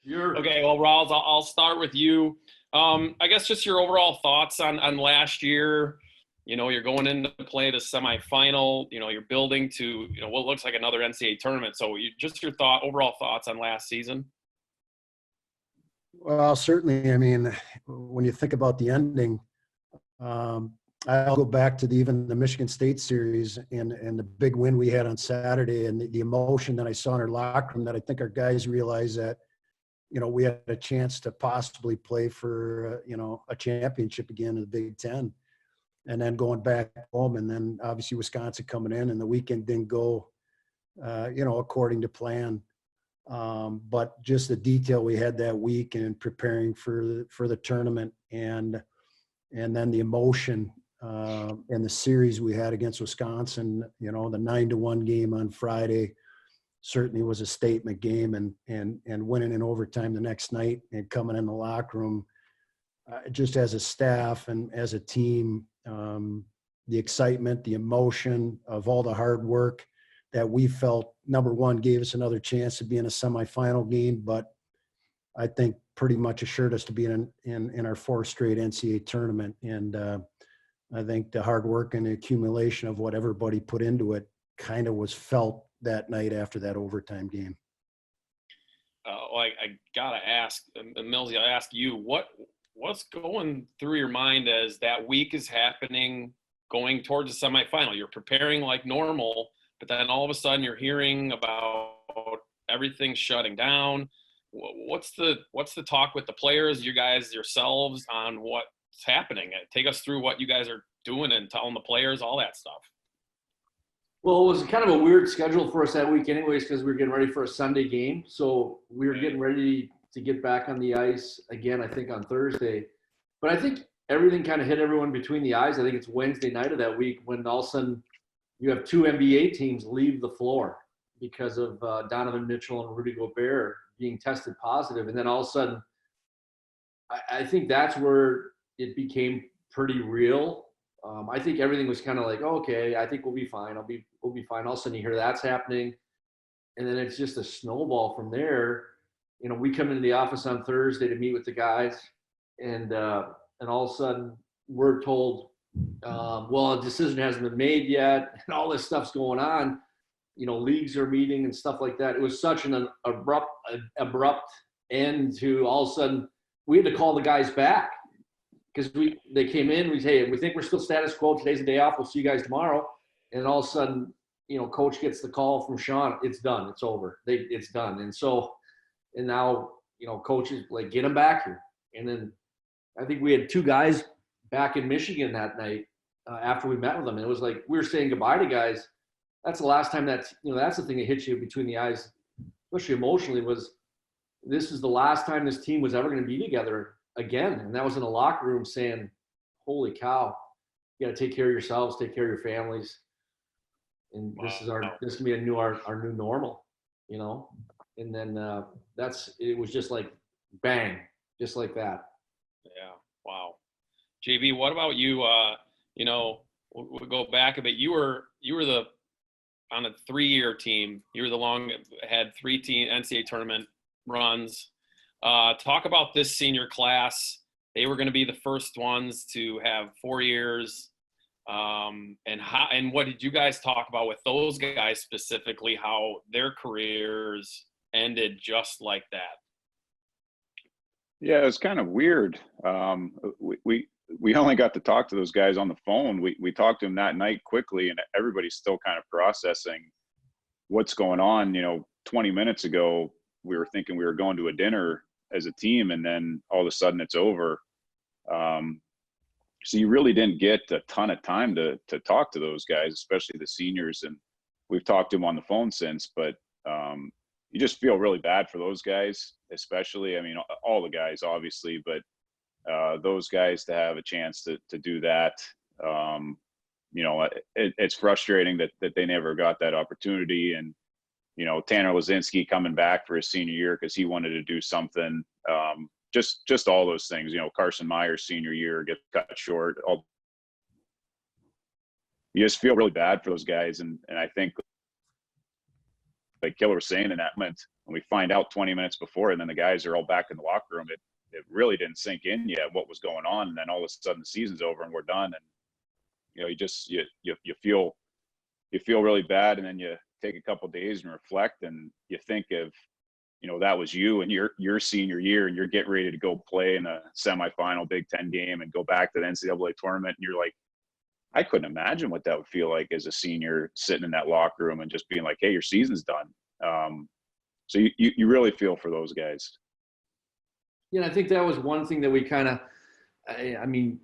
Okay, well, Rawls, I'll start with you. I guess just your overall thoughts on last year. You're going in to play the semifinal. You're building to what looks like another NCAA tournament. So, just your overall thoughts on last season. Well, certainly. I mean, when you think about the ending, I'll go back to even the Michigan State series and the big win we had on Saturday, and the emotion that I saw in our locker room, that I think our guys realized that, we had a chance to possibly play for, a championship again in the Big Ten. And then going back home, and then obviously Wisconsin coming in, and the weekend didn't go, according to plan. But just the detail we had that week and preparing for the tournament, and then the emotion and the series we had against Wisconsin, the 9-1 game on Friday certainly was a statement game, and winning in overtime the next night and coming in the locker room, just as a staff and as a team, the excitement, the emotion of all the hard work that we felt, number one, gave us another chance to be in a semifinal game, but I think pretty much assured us to be in our fourth straight NCAA tournament. And I think the hard work and the accumulation of what everybody put into it kind of was felt that night after that overtime game. I gotta ask, Millsy, I ask you, what's going through your mind as that week is happening, going towards the semifinal? You're preparing like normal, but then all of a sudden you're hearing about everything shutting down. What's the talk with the players, you guys yourselves, on what's happening? Take us through what you guys are doing and telling the players, all that stuff. Well, it was kind of a weird schedule for us that week anyways, because we were getting ready for a Sunday game. So we were getting ready to get back on the ice again, I think, on Thursday. But I think everything kind of hit everyone between the eyes. I think it's Wednesday night of that week when all of a sudden you have two NBA teams leave the floor because of Donovan Mitchell and Rudy Gobert being tested positive. And then all of a sudden, I think that's where it became pretty real. I think everything was kind of like, oh, okay, I think we'll be fine. We'll be fine. All of a sudden you hear that's happening. And then it's just a snowball from there. We come into the office on Thursday to meet with the guys, and all of a sudden we're told, well, a decision hasn't been made yet, and all this stuff's going on. Leagues are meeting and stuff like that. It was such an abrupt end to all of a sudden we had to call the guys back. Because they came in, we say, hey, we think we're still status quo. Today's the day off. We'll see you guys tomorrow. And all of a sudden, coach gets the call from Sean. It's done. It's over. It's done. And now, coach is like, get them back here. And then I think we had two guys back in Michigan that night after we met with them. And it was like we were saying goodbye to guys. That's the last time that's the thing that hits you between the eyes, especially emotionally, was this is the last time this team was ever going to be together again. And that was in a locker room saying, holy cow, you got to take care of yourselves, take care of your families. And this can be our new normal, and then it was just like bang, just like that. Yeah. Wow. JB, what about you? We'll go back a bit. You were on a 3-year team. You were had 3 NCAA tournament runs. Talk about this senior class. They were going to be the first ones to have 4 years. And what did you guys talk about with those guys specifically, how their careers ended just like that? Yeah, it was kind of weird. We only got to talk to those guys on the phone. We talked to them that night quickly, and everybody's still kind of processing what's going on. 20 minutes ago, we were thinking we were going to a dinner as a team, and then all of a sudden it's over. So you really didn't get a ton of time to talk to those guys, especially the seniors. And we've talked to them on the phone since, but you just feel really bad for those guys, especially, all the guys obviously, but those guys to have a chance to do that. It's frustrating that they never got that opportunity. And, Tanner Lazinski coming back for his senior year because he wanted to do something. Just all those things, Carson Meyer's senior year gets cut short. You just feel really bad for those guys. And I think like Killer was saying in that moment, when we find out 20 minutes before, and then the guys are all back in the locker room, it really didn't sink in yet what was going on. And then all of a sudden the season's over and we're done. And, you know, you feel really bad. And then you take a couple of days and reflect, and you think of, you know, that was you and your senior year, and you're getting ready to go play in a semifinal Big Ten game and go back to the NCAA tournament. And you're like, I couldn't imagine what that would feel like as a senior sitting in that locker room and just being like, hey, your season's done. So you really feel for those guys. Yeah, I think that was one thing that we kind of, I mean,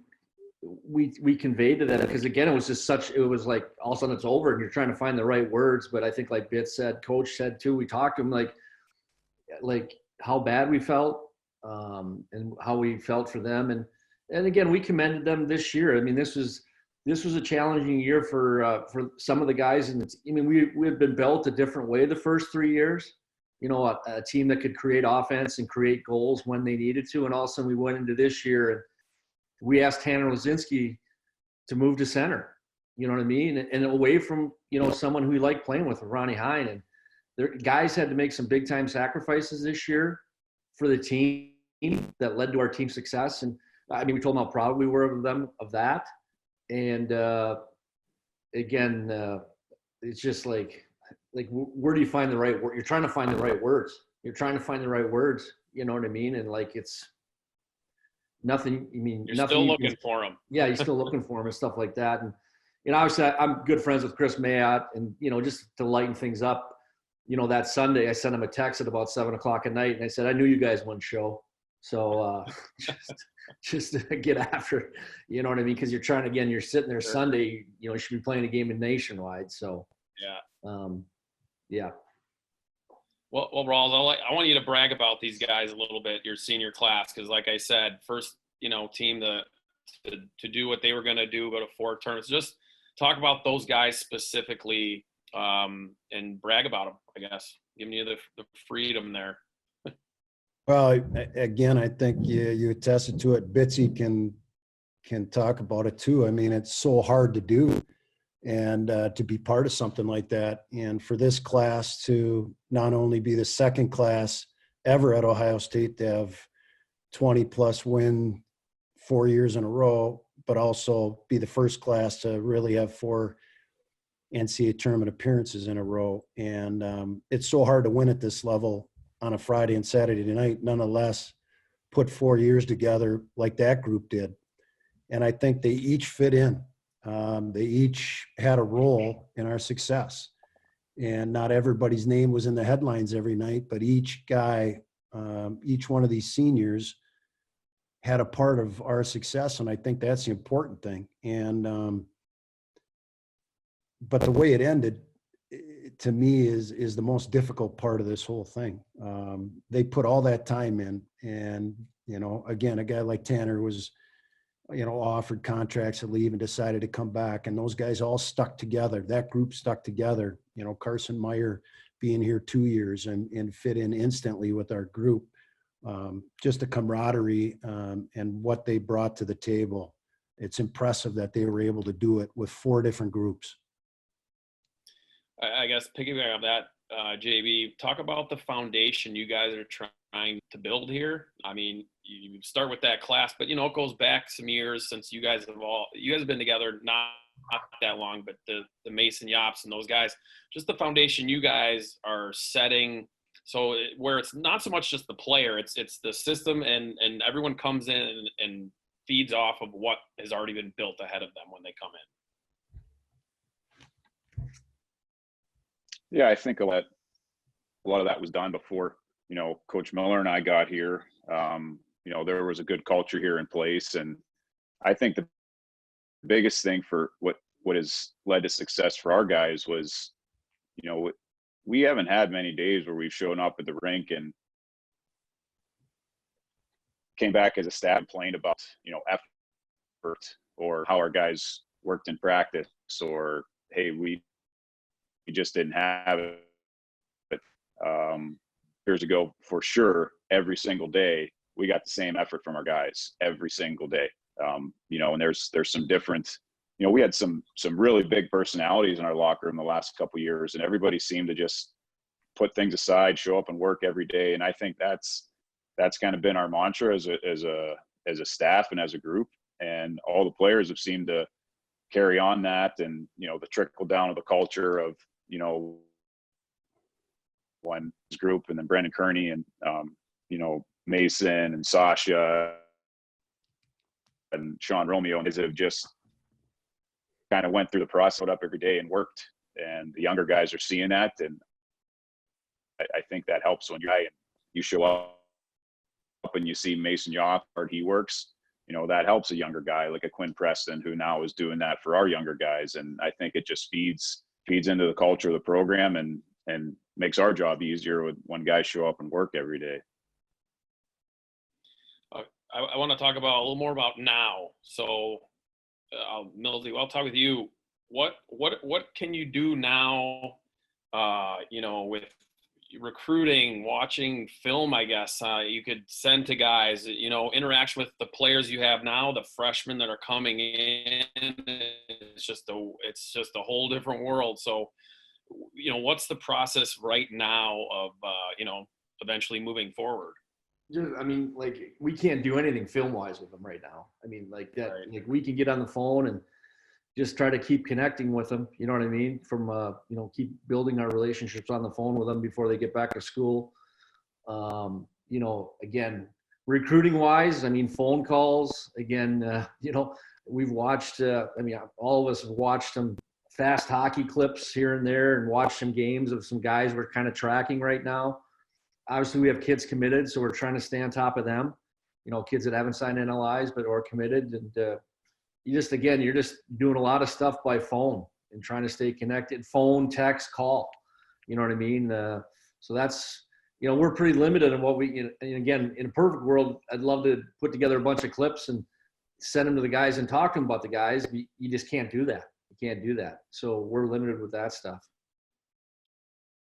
we conveyed to them, because again, it was like all of a sudden it's over and you're trying to find the right words. But I think like Bitt said, Coach said too, we talked to him like how bad we felt, and how we felt for them. And again, we commended them this year. I mean, this was a challenging year for some of the guys. And we had been built a different way the first 3 years, you know, a team that could create offense and create goals when they needed to. And all of a sudden we went into this year and we asked Tanner Lazinski to move to center, you know what I mean? And away from, you know, someone who we like playing with, Ronnie Hine. And their guys had to make some big time sacrifices this year for the team that led to our team's success. And I mean, we told them how proud we were of them, of that. And again, it's just like where do you find the right word? You're trying to find the right words. You know what I mean? And like, it's nothing. I mean, You're nothing. Still looking for them. Yeah, you're still looking for them and stuff like that. And you know, obviously, I'm good friends with Chris Mayotte, and you know, just to lighten things up, you know, that Sunday I sent him a text at about 7:00 at night, and I said, I knew you guys wouldn't show, so just to get after it, you know what I mean? Because you're trying, again, you're sitting there Sunday, you know, you should be playing a game in Nationwide. So yeah. Well, Rawls, I want you to brag about these guys a little bit, your senior class, because like I said, first, you know, team to do what they were going to do, go to 4 tournaments. Just talk about those guys specifically, and brag about them, I guess, giving you the freedom there. Well, again, I think you attested to it. Bitsy can talk about it too. I mean, it's so hard to do, and to be part of something like that. And for this class to not only be the second class ever at Ohio State to have 20+ win 4 years in a row, but also be the first class to really have 4 NCAA tournament appearances in a row. And it's so hard to win at this level on a Friday and Saturday night, nonetheless, put 4 years together like that group did. And I think they each fit in. They each had a role in our success. And not everybody's name was in the headlines every night, but each guy, each one of these seniors had a part of our success. And I think that's the important thing. And, but the way it ended, to me, is the most difficult part of this whole thing. They put all that time in, and, you know, again, a guy like Tanner was, you know, offered contracts to leave and decided to come back. And those guys all stuck together. That group stuck together. You know, Carson Meyer being here 2 years and fit in instantly with our group. Just the camaraderie and what they brought to the table. It's impressive that they were able to do it with 4 different groups. I guess piggyback on that, JB, talk about the foundation you guys are trying to build here. I mean, you start with that class, but you know, it goes back some years since you guys have been together not that long, but the Mason Yops and those guys, just the foundation you guys are setting. So where it's not so much just the player, it's the system, and everyone comes in and feeds off of what has already been built ahead of them when they come in. Yeah, I think a lot of that was done before, you know, Coach Miller and I got here. You know, there was a good culture here in place. And I think the biggest thing for what has led to success for our guys was, you know, we haven't had many days where we've shown up at the rink and came back as a staff and complained about, you know, effort or how our guys worked in practice, or, hey, we just didn't have it. But years ago, for sure, every single day, we got the same effort from our guys every single day. You know, and there's some different, you know, we had some really big personalities in our locker room the last couple of years, and everybody seemed to just put things aside, show up and work every day. And I think that's kind of been our mantra as a staff and as a group. And all the players have seemed to carry on that, and, you know, the trickle down of the culture of, you know, one group, and then Brandon Kearney and, you know, Mason and Sasha and Sean Romeo, and his have just kind of went through the process up every day and worked. And the younger guys are seeing that. And I think that helps when you show up and you see Mason Yoff, how hard he works. You know, that helps a younger guy like a Quinn Preston, who now is doing that for our younger guys. And I think it just feeds into the culture of the program and makes our job easier when guys show up and work every day. I want to talk about a little more about now. So, Millsy, I'll talk with you. What can you do now? You know, with recruiting, watching film, I guess you could send to guys. You know, interaction with the players you have now, the freshmen that are coming in. It's just a whole different world. So, you know, what's the process right now of you know, eventually moving forward? I mean, like, we can't do anything film wise with them right now. I mean, like that, Right. like we can get on the phone and just try to keep connecting with them. You know what I mean? From, you know, keep building our relationships on the phone with them before they get back to school. You know, again, recruiting wise, I mean, phone calls again, you know, we've watched, I mean, all of us have watched some fast hockey clips here and there and watched some games of some guys we're kind of tracking right now. Obviously, we have kids committed, so we're trying to stay on top of them. You know, kids that haven't signed NLIs but are committed, and you're just doing a lot of stuff by phone and trying to stay connected. Phone, text, call. You know what I mean? So that's, you know, we're pretty limited in what we. And again, in a perfect world, I'd love to put together a bunch of clips and send them to the guys and talk to them about the guys. You just can't do that. You can't do that. So we're limited with that stuff.